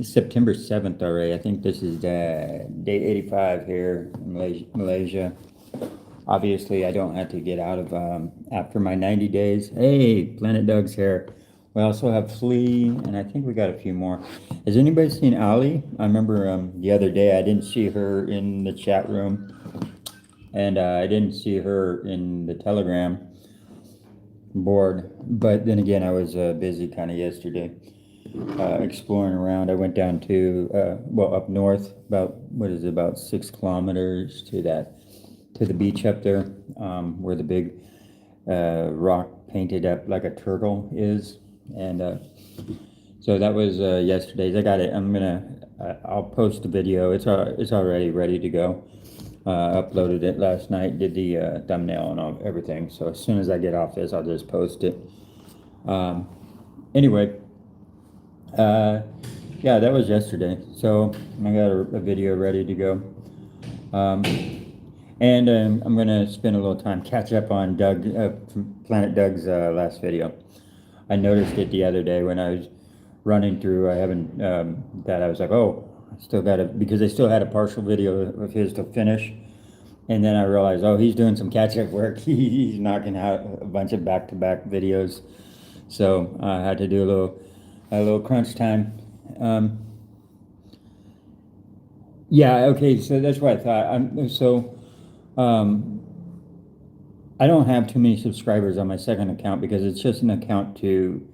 It's September 7th already. I think this is day 85 here in Malaysia. Obviously, I don't have to get out of after my 90 days. Hey, Planet Doug's here. We also have Flea, and I think we got a few more. Has anybody seen Ali? I remember the other day I didn't see her in the chat room, and I didn't see her in the Telegram board. But then again, I was busy kind of yesterday. Exploring around. I went down to up north about about 6 kilometers to the beach up there, where the big rock painted up like a turtle is, and so that was yesterday's. I got it. I'll post the video. It's already ready to go. Uploaded it last night. Did the thumbnail and everything. So as soon as I get off this, I'll just post it. Anyway. Yeah, that was yesterday. So I got a video ready to go. And I'm gonna spend a little time catch up on Planet Doug's last video. I noticed it the other day when I was running through. I haven't that I was like, oh, I still got it, because I still had a partial video of his to finish, and then I realized, oh, he's doing some catch-up work. He's knocking out a bunch of back-to-back videos, so I had to do a little crunch time. Yeah, okay, so that's what I thought. I don't have too many subscribers on my second account because it's just an account to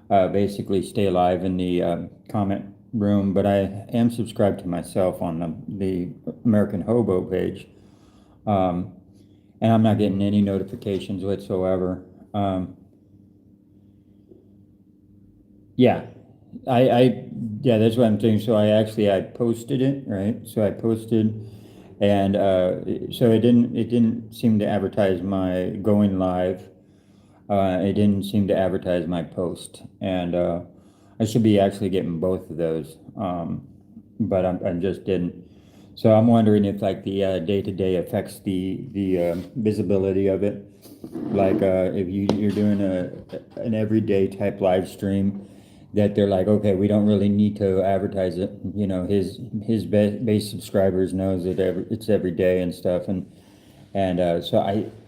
basically stay alive in the comment room, but I am subscribed to myself on the American Hobo page, and I'm not getting any notifications whatsoever. Yeah, yeah, that's what I'm saying. So I posted it, right? So I posted, and so it didn't seem to advertise my going live. It didn't seem to advertise my post, and I should be actually getting both of those, but I just didn't. So I'm wondering if like the day-to-day affects the visibility of it. Like if you're doing an everyday type live stream, that they're like, okay, we don't really need to advertise it. You know, his base subscribers knows that it's every day and stuff, and so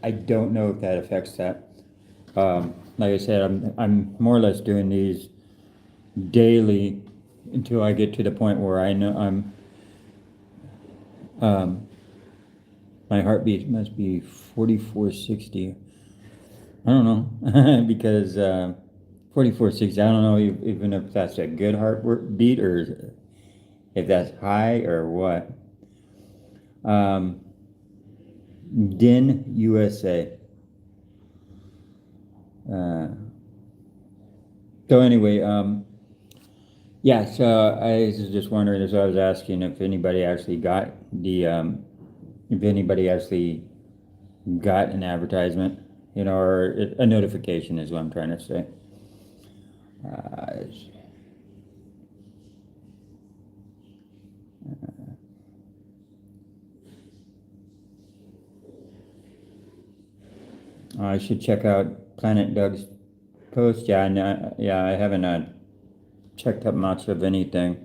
I don't know if that affects that. Like I said, I'm more or less doing these daily until I get to the point where I know my heartbeat must be 4460. I don't know because 4460. I don't know even if that's a good heartbeat or if that's high or what. Din USA. So anyway, yeah. So I was just wondering, as I was asking, if anybody actually got an advertisement, or a notification is what I'm trying to say. I should check out Planet Doug's post. Yeah, I haven't checked up much of anything.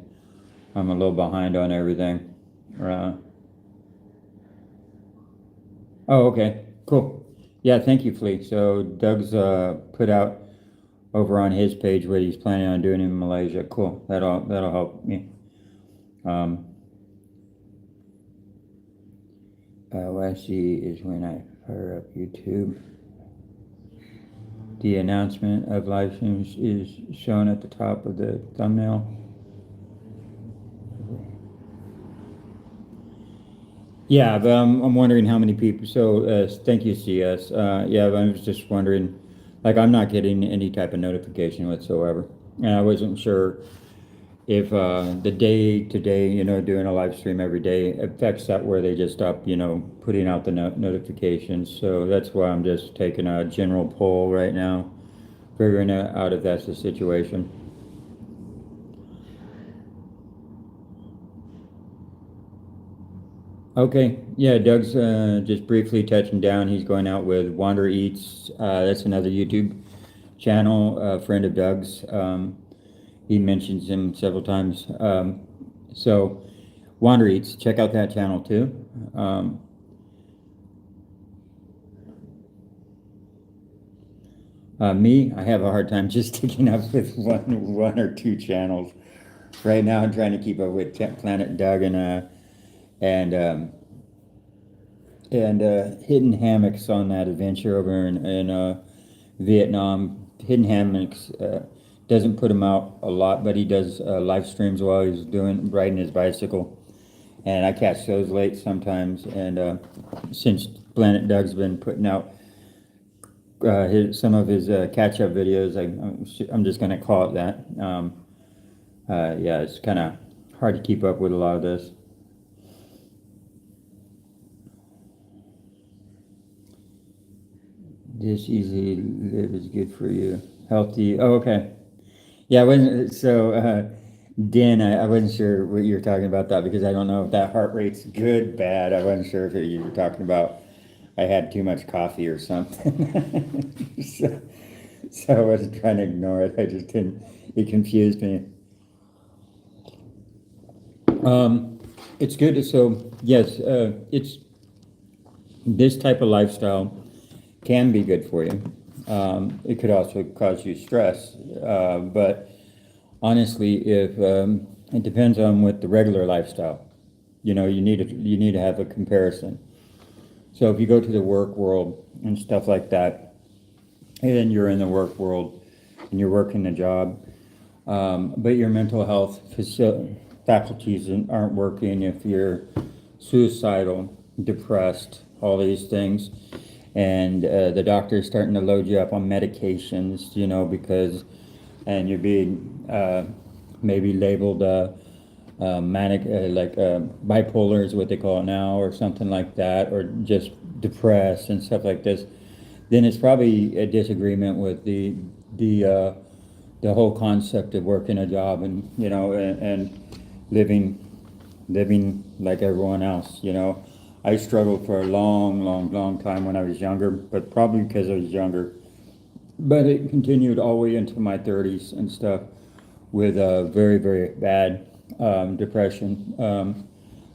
I'm a little behind on everything. Oh, okay, cool. Yeah, thank you, Flea. So Doug's put out over on his page what he's planning on doing in Malaysia. Cool. That'll help me. What I see is when I fire up YouTube, the announcement of live streams is shown at the top of the thumbnail. Yeah, but I'm wondering how many people. So thank you, CS. Yeah, but I was just wondering, like, I'm not getting any type of notification whatsoever, and I wasn't sure if the day-to-day, doing a live stream every day affects that, where they just stop, putting out the notifications. So that's why I'm just taking a general poll right now, figuring out if that's the situation. Okay, yeah, Doug's just briefly touching down. He's going out with Wander Eats. That's another YouTube channel, a friend of Doug's. He mentions him several times. So Wander Eats, check out that channel too. Me, I have a hard time just sticking up with one or two channels. Right now, I'm trying to keep up with Planet Doug and Hidden Hammocks on that adventure over in Vietnam. Hidden Hammocks doesn't put him out a lot, but he does live streams while he's riding his bicycle. And I catch those late sometimes. And since Planet Doug's been putting out some of his catch-up videos, I'm just going to call it that. Yeah, it's kind of hard to keep up with a lot of this. This easy live is good for you. Healthy. Oh, okay. Yeah, I wasn't so. Dan, I wasn't sure what you were talking about that because I don't know if that heart rate's good, bad. I wasn't sure if you were talking about I had too much coffee or something. So I wasn't trying to ignore it. I just didn't. It confused me. It's good. So yes, it's this type of lifestyle can be good for you. It could also cause you stress, but honestly, if it depends on what the regular lifestyle, you need to have a comparison. So if you go to the work world and stuff like that, and you're in the work world and you're working a job, but your mental health faculties aren't working, if you're suicidal, depressed, all these things, and the doctor's starting to load you up on medications, because, and you're being maybe labeled manic, like bipolar is what they call it now, or something like that, or just depressed and stuff like this, then it's probably a disagreement with the whole concept of working a job and and living like everyone else. I struggled for a long time when I was younger, but probably because I was younger. But it continued all the way into my 30s and stuff with very, very bad depression,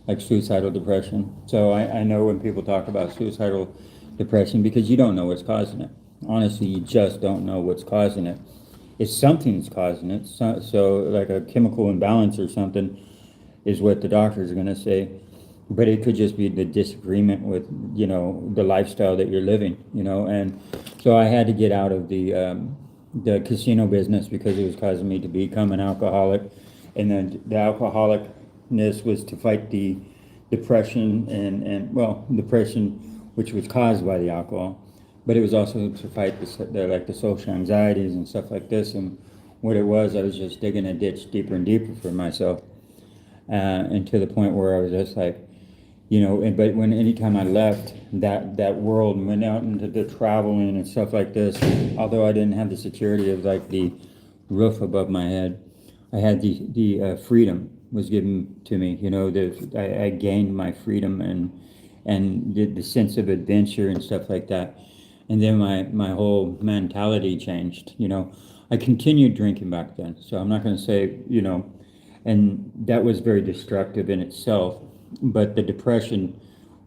like suicidal depression. So I know when people talk about suicidal depression because you don't know what's causing it. Honestly, you just don't know what's causing it. If something's causing it, so like a chemical imbalance or something is what the doctors are going to say. But it could just be the disagreement with, the lifestyle that you're living, and so I had to get out of the casino business because it was causing me to become an alcoholic, and then the alcoholicness was to fight the depression and depression, which was caused by the alcohol, but it was also to fight the social anxieties and stuff like this, and what it was, I was just digging a ditch deeper and deeper for myself, and to the point where I was just like, but anytime I left that world and went out into the traveling and stuff like this, although I didn't have the security of like the roof above my head, I had the freedom was given to me. I gained my freedom and the sense of adventure and stuff like that. And then my whole mentality changed. I continued drinking back then, so I'm not going to say, and that was very destructive in itself. But the depression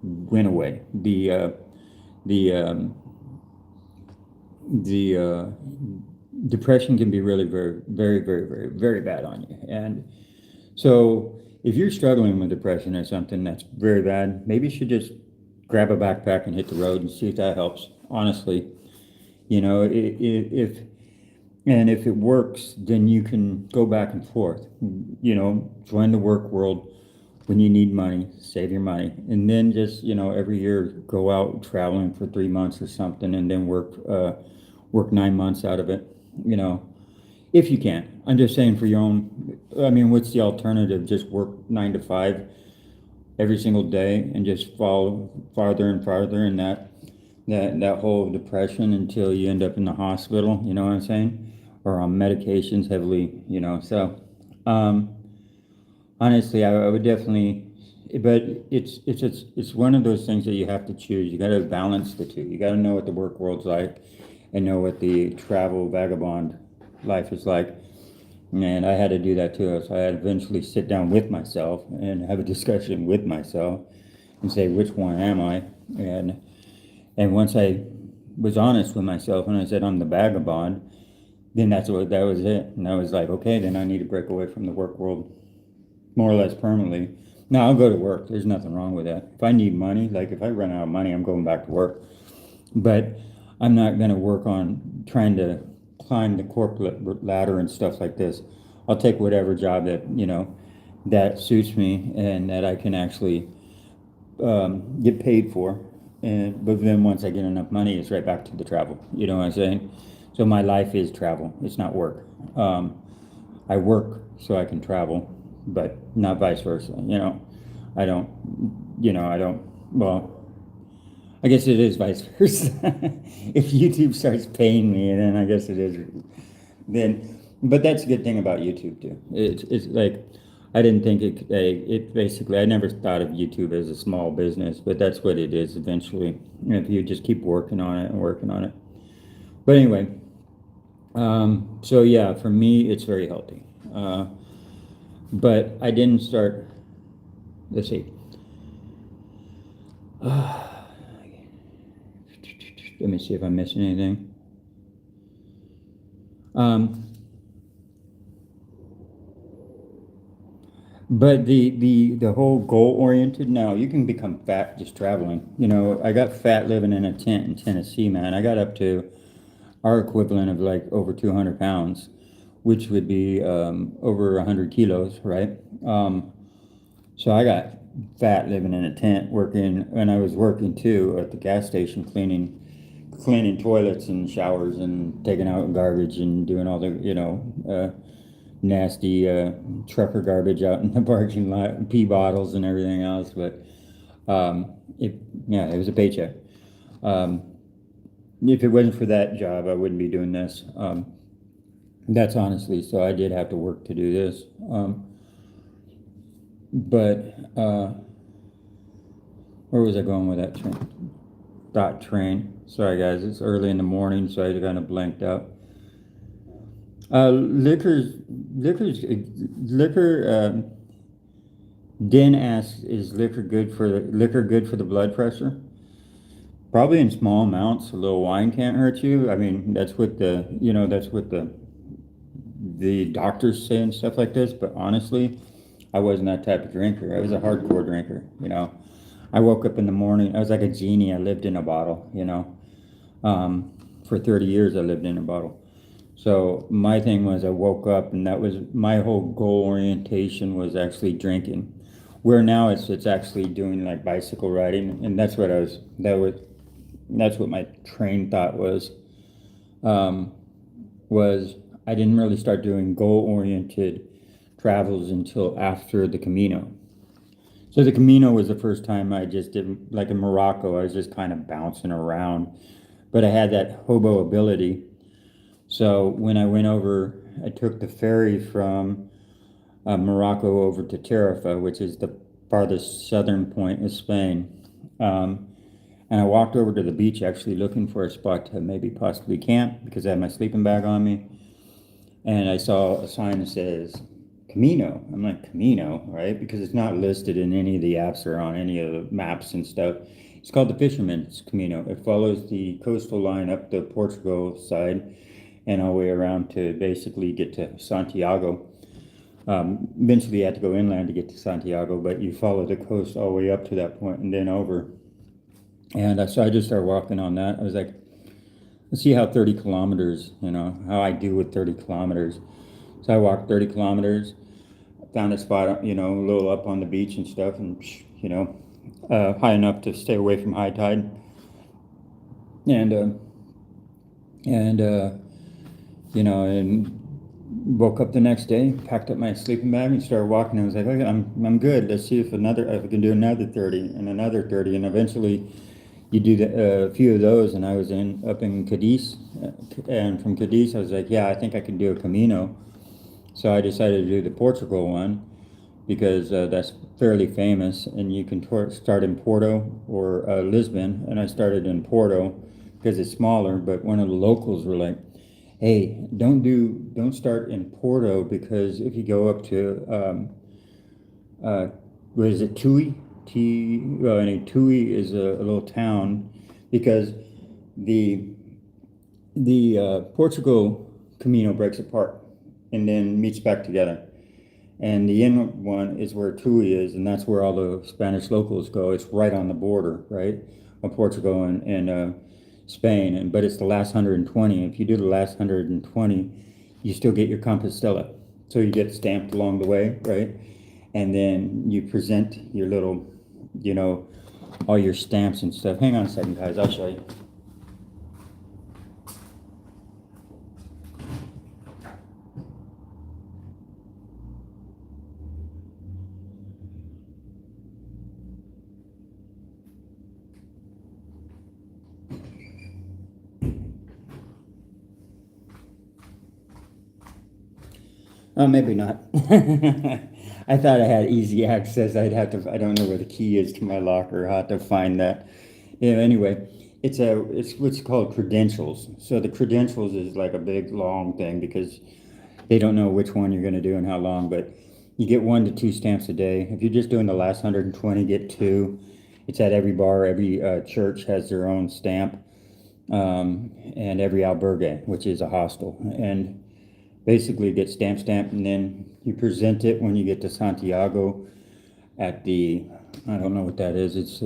went away. The depression can be really very, very, very, very, very bad on you. And so if you're struggling with depression or something that's very bad, maybe you should just grab a backpack and hit the road and see if that helps. Honestly, if it works, then you can go back and forth. Join the work world. When you need money, save your money, and then just every year go out traveling for 3 months or something, and then work 9 months out of it. If you can. I'm just saying for your own. I mean, what's the alternative? Just work 9 to 5 every single day and just fall farther and farther in that whole depression until you end up in the hospital. You know what I'm saying? Or on medications heavily. So. Honestly, I would definitely, but it's one of those things that you have to choose. You got to balance the two. You got to know what the work world's like, and know what the travel vagabond life is like. And I had to do that too. So I had to eventually sit down with myself and have a discussion with myself and say, which one am I? And once I was honest with myself and I said I'm the vagabond, then that was it. And I was like, okay, then I need to break away from the work world more or less permanently. Now I'll go to work. There's nothing wrong with that. If I need money, like if I run out of money, I'm going back to work. But I'm not going to work on trying to climb the corporate ladder and stuff like this. I'll take whatever job that, that suits me and that I can actually get paid for. But then once I get enough money, it's right back to the travel. You know what I'm saying? So my life is travel. It's not work. I work so I can travel, but not vice versa. I don't, well, I guess it is vice versa. If YouTube starts paying me, then I guess it is. But that's a good thing about YouTube too. It's like, I didn't think it basically, I never thought of YouTube as a small business, but that's what it is eventually, if you just keep working on it and working on it. But anyway, so yeah, for me, it's very healthy. But I didn't start, let's see. Let me see if I'm missing anything. But the whole goal oriented, now you can become fat just traveling. I got fat living in a tent in Tennessee, man. I got up to our equivalent of like over 200 pounds, which would be over 100 kilos, right? So I got fat living in a tent working, and I was working too at the gas station cleaning toilets and showers and taking out garbage and doing all the, nasty trucker garbage out in the parking lot, pee bottles and everything else. But it was a paycheck. If it wasn't for that job, I wouldn't be doing this. That's honestly, so I did have to work to do this. But where was I going with that train? Sorry guys, it's early in the morning, so I kind of blanked out. Liquor. Den asks, is liquor good for the blood pressure? Probably in small amounts. A little wine can't hurt you. I mean, that's what the doctors say and stuff like this. But honestly, I wasn't that type of drinker. I was a hardcore drinker. I woke up in the morning. I was like a genie. I lived in a bottle. For 30 years, I lived in a bottle. So my thing was, I woke up and that was my whole goal orientation was actually drinking. Where now it's actually doing like bicycle riding, and that's what my train thought was. Was I didn't really start doing goal oriented travels until after the Camino. So the Camino was the first time I just did, like in Morocco, I was just kind of bouncing around, but I had that hobo ability. So when I went over, I took the ferry from Morocco over to Tarifa, which is the farthest southern point of Spain. And I walked over to the beach actually looking for a spot to maybe possibly camp because I had my sleeping bag on me. And I saw a sign that says Camino. I'm like, Camino, right? Because it's not listed in any of the apps or on any of the maps and stuff. It's called the Fisherman's Camino. It follows the coastal line up the Portugal side and all the way around to basically get to Santiago. Eventually you have to go inland to get to Santiago, but you follow the coast all the way up to that point and then over. And so I just started walking on that. I was like, let's see how 30 kilometers, how I do with 30 kilometers. So I walked 30 kilometers, found a spot, a little up on the beach and stuff, and, high enough to stay away from high tide. And woke up the next day, packed up my sleeping bag and started walking. I was like, okay, I'm good. Let's see if I can do another 30 and another 30. And eventually you do a few of those. And I was up in Cadiz, and from Cadiz, I was like, yeah, I think I can do a Camino. So I decided to do the Portugal one because that's fairly famous, and you can start in Porto or Lisbon. And I started in Porto because it's smaller, but one of the locals were like, Hey, don't start in Porto, because if you go up to uh, what is it, Tui? Well, anyway, Tui is a little town, because the Portugal Camino breaks apart and then meets back together. And the inland one is where Tui is, and that's where all the Spanish locals go. It's right on the border, right, of Portugal and Spain. But it's the last 120. If you do the last 120, you still get your Compostela. So you get stamped along the way, right? And then you present your little, all your stamps and stuff. Hang on a second, guys. I'll show you. Oh, maybe not. I thought I had easy access. I don't know where the key is to my locker. I'll have to find that. Anyway, it's what's called credentials. So the credentials is like a big long thing, because they don't know which one you're going to do and how long, but you get 1 to 2 stamps a day. If you're just doing the last 120, get 2. It's at every bar. Every church has their own stamp, and every albergue, which is a hostel. And basically get stamped, and then you present it when you get to Santiago at I don't know what that is. It's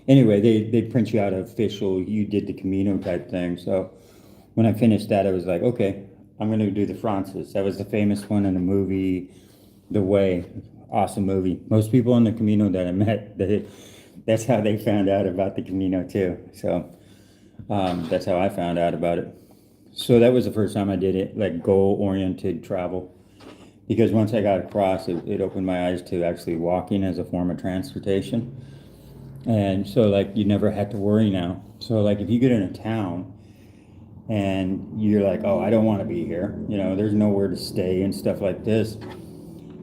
anyway, they print you out an official, you did the Camino type thing. So when I finished that, I was like, okay, I'm going to do the Francis. That was the famous one in the movie, The Way. Awesome movie. Most people on the Camino that I met, that's how they found out about the Camino too. So that's how I found out about it. So that was the first time I did it, like goal-oriented travel, because once I got across, it opened my eyes to actually walking as a form of transportation. And so, like, you never had to worry now. So, like, if you get in a town and you're like, oh, I don't want to be here, there's nowhere to stay and stuff like this,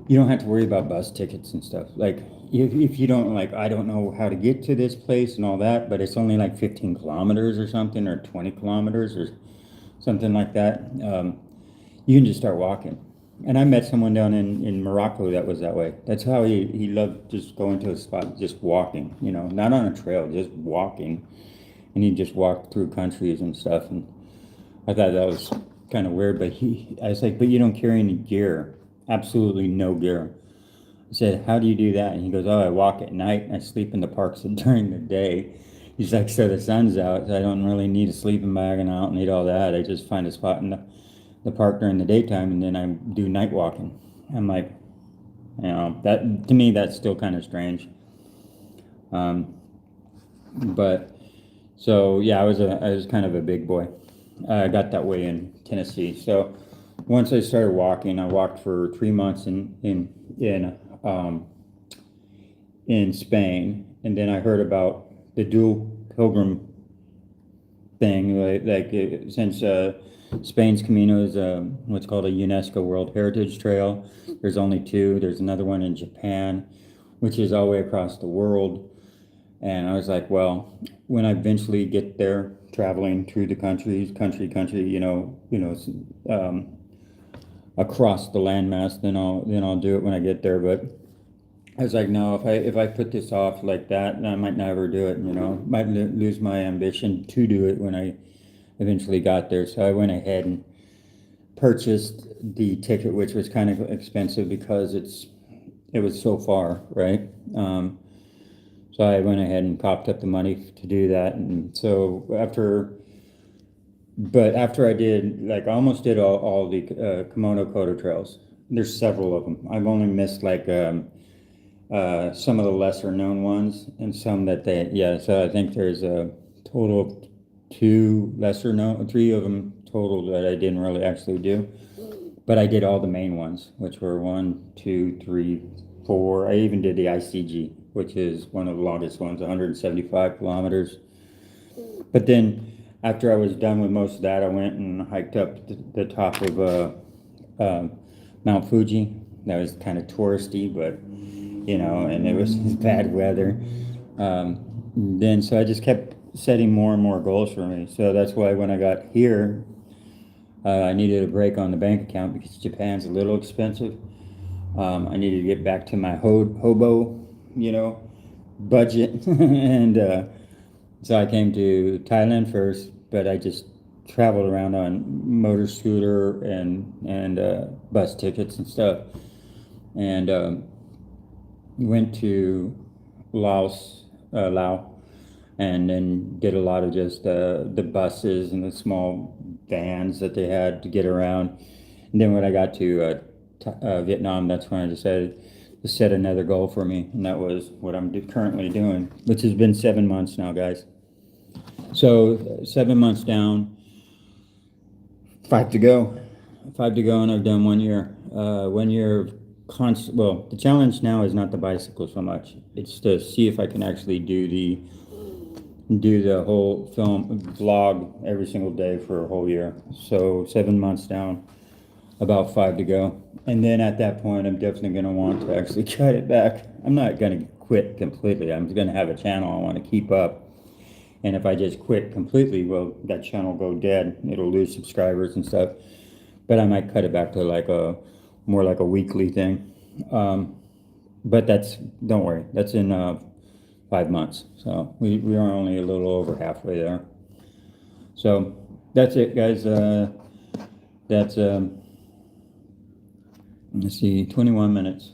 you don't have to worry about bus tickets and stuff. Like, if you don't, like, I don't know how to get to this place and all that, but it's only like 15 kilometers or something, or 20 kilometers or something like that, you can just start walking. And I met someone down in Morocco that was that way. That's how he loved just going to a spot, just walking, not on a trail, just walking. And he just walked through countries and stuff. And I thought that was kind of weird, but I was like, but you don't carry any gear. Absolutely no gear. I said, how do you do that? And he goes, oh, I walk at night and I sleep in the parks during the day. He's like, so the sun's out, so I don't really need a sleeping bag and I don't need all that. I just find a spot in the park during the daytime, and then I do night walking. I'm like, that to me, that's still kind of strange. But so yeah, I was kind of a big boy. I got that way in Tennessee. So once I started walking, I walked for 3 months in Spain, and then I heard about the dual pilgrim thing, since Spain's Camino is what's called a UNESCO World Heritage Trail. There's only 2. There's another one in Japan, which is all the way across the world. And I was like, well, when I eventually get there, traveling through the country, across the landmass, then I'll do it when I get there. But I was like, no, if I put this off like that, I might never do it. Might lose my ambition to do it when I eventually got there. So I went ahead and purchased the ticket, which was kind of expensive because it was so far, right? So I went ahead and copped up the money to do that. And so after I did, like, I almost did all the Kimono Kodo trails. There's several of them. I've only missed like some of the lesser known ones and some that so I think there's a total of 2 lesser known, 3 of them total that I didn't really actually do. But I did all the main ones, which were 1, 2, 3, 4. I even did the ICG, which is one of the longest ones, 175 kilometers. But then after I was done with most of that, I went and hiked up the top of Mount Fuji. That was kind of touristy, but and it was bad weather. Then so I just kept setting more and more goals for me. So that's why when I got here, I needed a break on the bank account because Japan's a little expensive. I needed to get back to my hobo, budget. And so I came to Thailand first, but I just traveled around on motor scooter and bus tickets and stuff. And went to Laos, and then did a lot of just the buses and the small vans that they had to get around. And then when I got to Vietnam, that's when I decided to set another goal for me, and that was what I'm currently doing, which has been 7 months now, guys. So 7 months down, 5 to go. 5 to go, and I've done 1 year. 1 year well, the challenge now is not the bicycle so much. It's to see if I can actually do the whole film vlog every single day for a whole year. So 7 months down, about 5 to go. And then at that point, I'm definitely going to want to actually cut it back. I'm not going to quit completely. I'm going to have a channel I want to keep up. And if I just quit completely, well, that channel will go dead. It'll lose subscribers and stuff. But I might cut it back to more like a weekly thing. But don't worry, that's in 5 months. So we are only a little over halfway there. So that's it, guys. That's let's see, 21 minutes.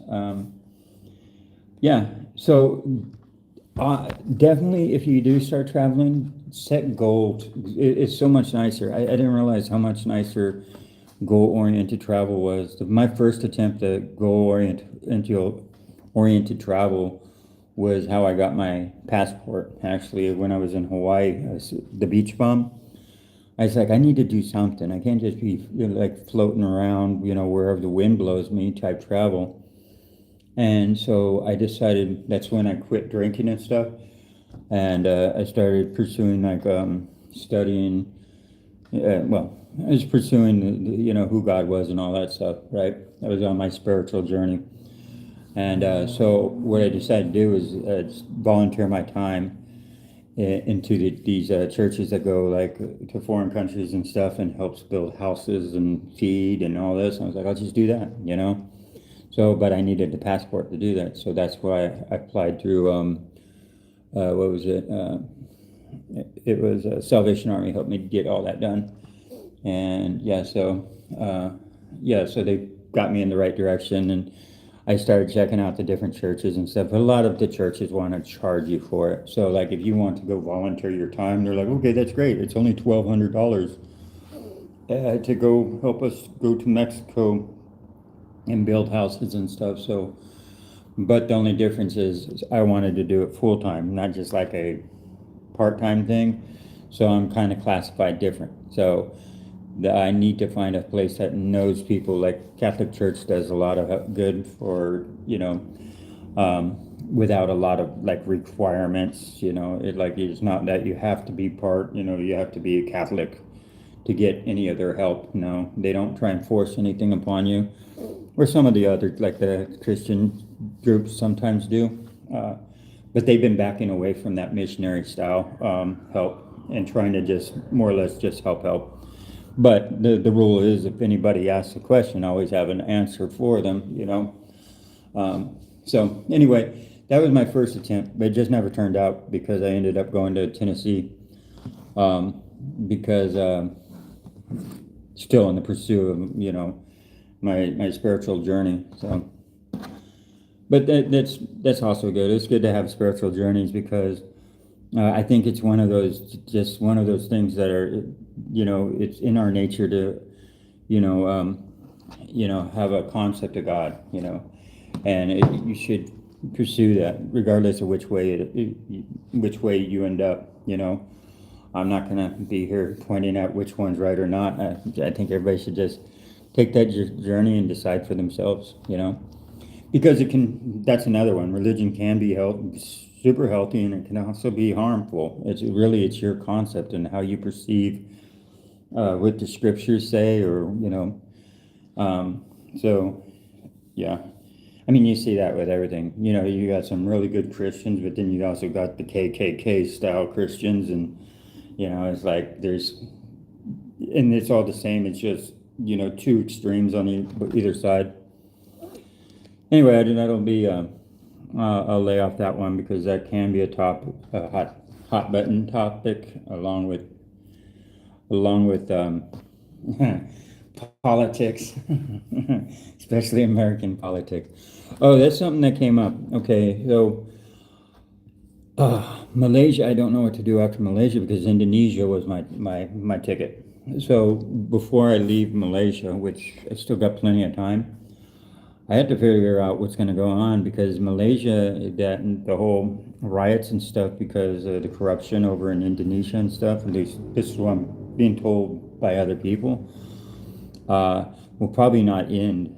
Yeah, so definitely if you do start traveling, set goals. It's so much nicer. I didn't realize how much nicer goal-oriented travel was. My first attempt at goal-oriented travel was how I got my passport. Actually, when I was in Hawaii, the beach bum, I was like, I need to do something. I can't just be like floating around, wherever the wind blows me type travel. And so I decided that's when I quit drinking and stuff, and I started pursuing studying. I was pursuing, who God was and all that stuff, right? I was on my spiritual journey. And so what I decided to do is volunteer my time into these churches that go to foreign countries and stuff and helps build houses and feed and all this. And I was like, I'll just do that, So, but I needed the passport to do that. So that's why I applied through, what was it? It was Salvation Army helped me get all that done. And so they got me in the right direction, and I started checking out the different churches and stuff. But a lot of the churches want to charge you for it. So if you want to go volunteer your time, they're like, okay, that's great. It's only $1,200 to go help us go to Mexico and build houses and stuff. So, but the only difference is I wanted to do it full time, not just like a part-time thing. So I'm kind of classified different. So I need to find a place that knows people. Like Catholic Church does a lot of good for, without a lot of requirements, it's not that you have to be you have to be a Catholic to get any of their help. No, they don't try and force anything upon you, or some of the other, the Christian groups sometimes do. But they've been backing away from that missionary style help and trying to just more or less just help. But the rule is, if anybody asks a question, I always have an answer for them, So anyway, that was my first attempt, but it just never turned out because I ended up going to Tennessee because still in the pursuit of, my spiritual journey. So, but that's also good. It's good to have spiritual journeys because I think it's one of those things that are, it's in our nature to, have a concept of God, and you should pursue that regardless of which way you end up. I'm not going to be here pointing out which one's right or not. I think everybody should just take that journey and decide for themselves, because that's another one. Religion can be super healthy, and it can also be harmful. It's your concept and how you perceive what the scriptures say, or so yeah. I mean, you see that with everything. You know, you got some really good Christians, but then you also got the KKK style Christians, and you know, it's like and it's all the same. It's just, you know, two extremes on either side. Anyway, that'll be I'll lay off that one because that can be a hot button topic along with politics, especially American politics. Oh, that's something that came up. Okay, so Malaysia, I don't know what to do after Malaysia because Indonesia was my ticket. So before I leave Malaysia, which I still got plenty of time, I had to figure out what's going to go on because Malaysia, that the whole riots and stuff because of the corruption over in Indonesia and stuff, at least this is what I'm being told by other people, will probably not end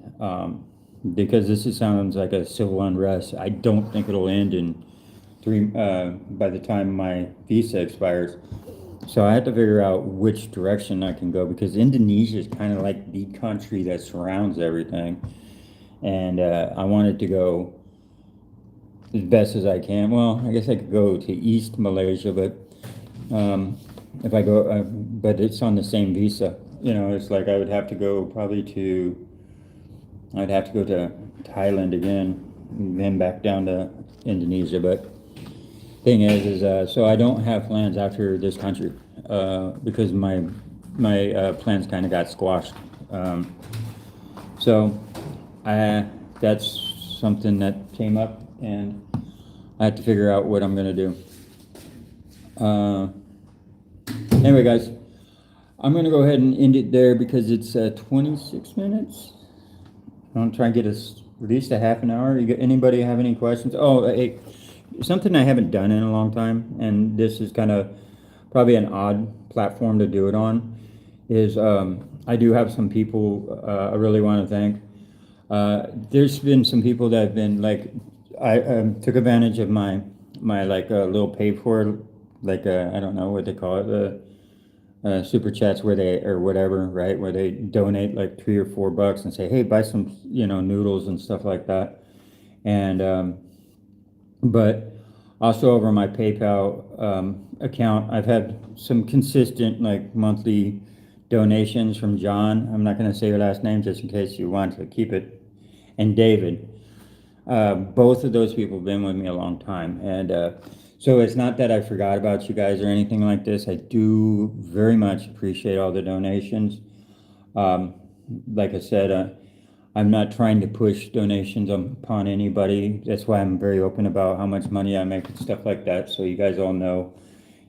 because sounds like a civil unrest. I don't think it'll end in by the time my visa expires. So I had to figure out which direction I can go because Indonesia is kind of like the country that surrounds everything. And I wanted to go as best as I can. Well, I guess I could go to East Malaysia, but if I go, but it's on the same visa. You know, it's like I would have to go I'd have to go to Thailand again, and then back down to Indonesia. But thing is so I don't have plans after this country because my plans kind of got squashed. So that's something that came up, and I have to figure out what I'm going to do. Anyway, guys, I'm going to go ahead and end it there because it's 26 minutes. I'm trying to get us at least a half an hour. Anybody have any questions? Oh, hey, something I haven't done in a long time, and this is kind of probably an odd platform to do it on, is I do have some people I really want to thank. There's been some people that have been like, I took advantage of my like little pay for, like I don't know what they call it, the super chats where they, or whatever, right, where they donate like $3 or $4 and say, hey, buy some, you know, noodles and stuff like that. And but also over my PayPal account, I've had some consistent like monthly donations from John. I'm not going to say your last name just in case you want to keep it. And David. Both of those people have been with me a long time. And so it's not that I forgot about you guys or anything like this. I do very much appreciate all the donations. Like I said, I'm not trying to push donations upon anybody. That's why I'm very open about how much money I make and stuff like that. So you guys all know,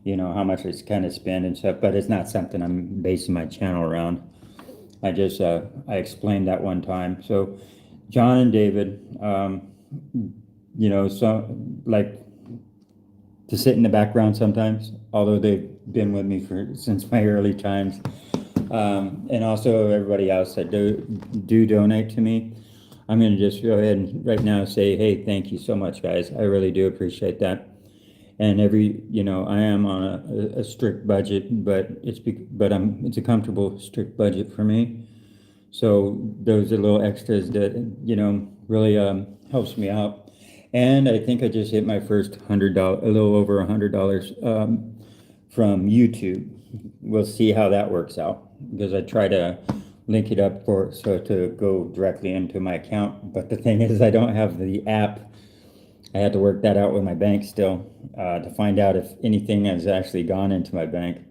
you know, how much I kind of spend and stuff, but it's not something I'm basing my channel around. I just, I explained that one time. So John and David, you know, so like to sit in the background sometimes, although they've been with me since my early times. And also everybody else that do donate to me. I'm going to just go ahead and right now say, hey, thank you so much, guys. I really do appreciate that. And you know, I am on a strict budget, but it's a comfortable strict budget for me. So those are little extras that, you know, really helps me out. And I think I just hit my first $100, a little over $100 from YouTube. We'll see how that works out because I try to link it up so to go directly into my account. But the thing is, I don't have the app. I had to work that out with my bank still to find out if anything has actually gone into my bank.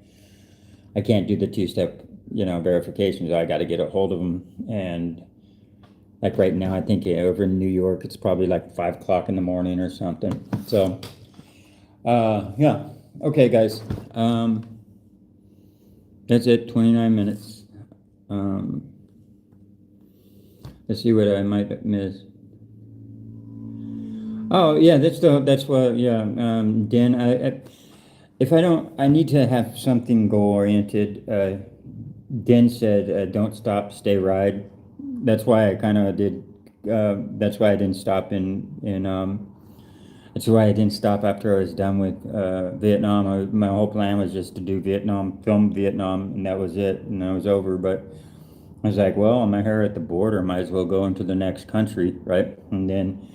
I can't do the two-step, you know, verifications. I got to get a hold of them. And like right now, I think over in New York, it's probably like 5 o'clock in the morning or something. So, yeah. Okay, guys. That's it, 29 minutes. Let's see what I might miss. Oh, yeah, that's what, yeah, Dan, I need to have something goal-oriented. Den said, don't stop, stay ride. That's why I kind of did, that's why I didn't stop that's why I didn't stop after I was done with Vietnam. My whole plan was just to do Vietnam, film Vietnam, and that was it, and I was over. But I was like, well, I'm here at the border, might as well go into the next country, right? And then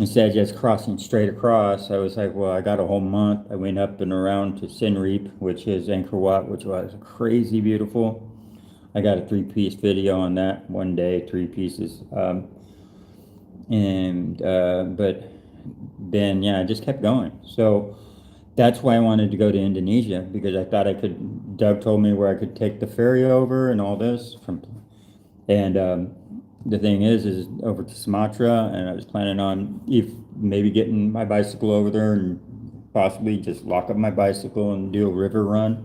instead of just crossing straight across, I was like, well, I got a whole month. I went up and around to Siem Reap, which is Angkor Wat, which was crazy beautiful. I got a 3-piece video on that one day, 3 pieces. But then, yeah, I just kept going. So that's why I wanted to go to Indonesia, because I thought I could. Doug told me where I could take the ferry over and all this and the thing is over to Sumatra, and I was planning on if maybe getting my bicycle over there and possibly just lock up my bicycle and do a river run.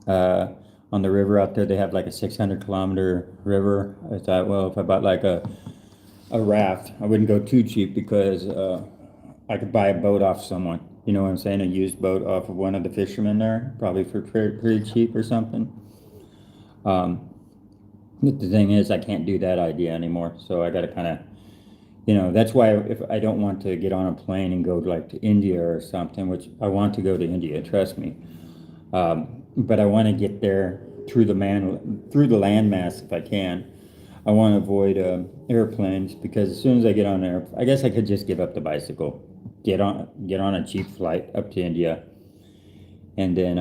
On the river out there, they have like a 600-kilometer river. I thought, well, if I bought like a raft, I wouldn't go too cheap because I could buy a boat off someone. You know what I'm saying? A used boat off of one of the fishermen there, probably for pretty cheap or something. But the thing is, I can't do that idea anymore. So I got to kind of, that's why if I don't want to get on a plane and go like to India or something, which I want to go to India, trust me. But I want to get there through the landmass if I can. I want to avoid airplanes because as soon as I get on there, I guess I could just give up the bicycle, get on a cheap flight up to India, and then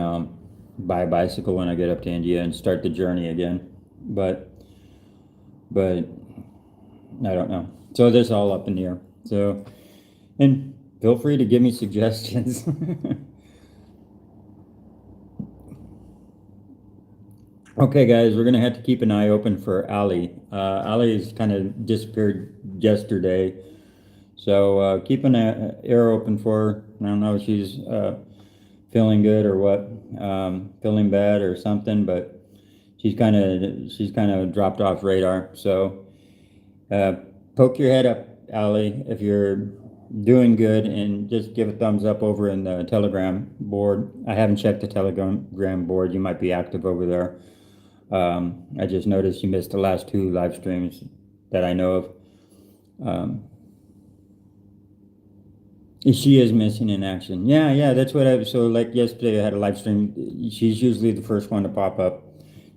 buy a bicycle when I get up to India and start the journey again. But I don't know. So this all up in the air. So, and feel free to give me suggestions. Okay, guys, we're gonna have to keep an eye open for Ali. Ali has kind of disappeared yesterday, so keep an ear open for her. I don't know if she's feeling good or what, feeling bad or something, but she's kind of dropped off radar. So poke your head up, Ali, if you're doing good, and just give a thumbs up over in the Telegram board. I haven't checked the Telegram board. You might be active over there. I just noticed you missed the last 2 live streams that I know of. She is missing in action. Yeah, that's what so like yesterday I had a live stream. She's usually the first one to pop up.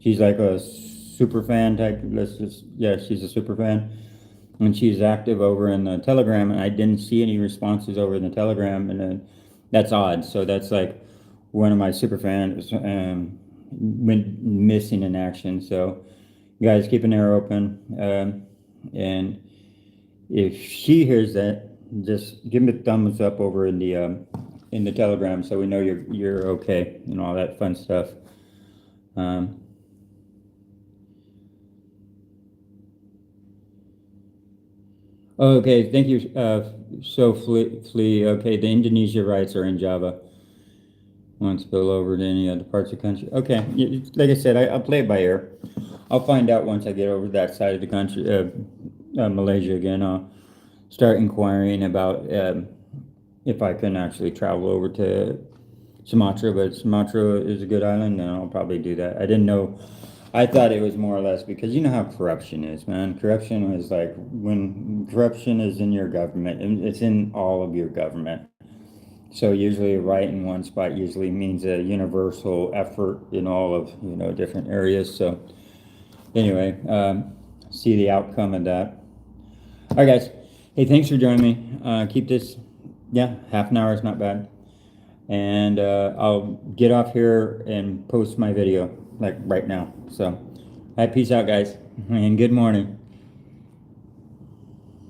She's like a super fan type. She's a super fan. And she's active over in the Telegram, and I didn't see any responses over in the Telegram, and that's odd. So that's like one of my super fans went missing in action. So guys, keep an ear open, and if she hears that, just give me a thumbs up over in the Telegram so we know you're okay and all that fun stuff. Okay, thank you. So Flea. Okay, the Indonesia rights are in Java. Won't spill over to any other parts of the country. Okay, like I said, I'll play it by ear. I'll find out once I get over that side of the country, Malaysia again. I'll start inquiring about if I can actually travel over to Sumatra, but Sumatra is a good island, and I'll probably do that. I didn't know. I thought it was more or less because you know how corruption is, man. Corruption is like when corruption is in your government, and it's in all of your government. So usually right in one spot usually means a universal effort in all of, different areas. So anyway, see the outcome of that. All right, guys. Hey, thanks for joining me. Keep this, half an hour is not bad. And I'll get off here and post my video like right now. So, all right, peace out, guys, and good morning.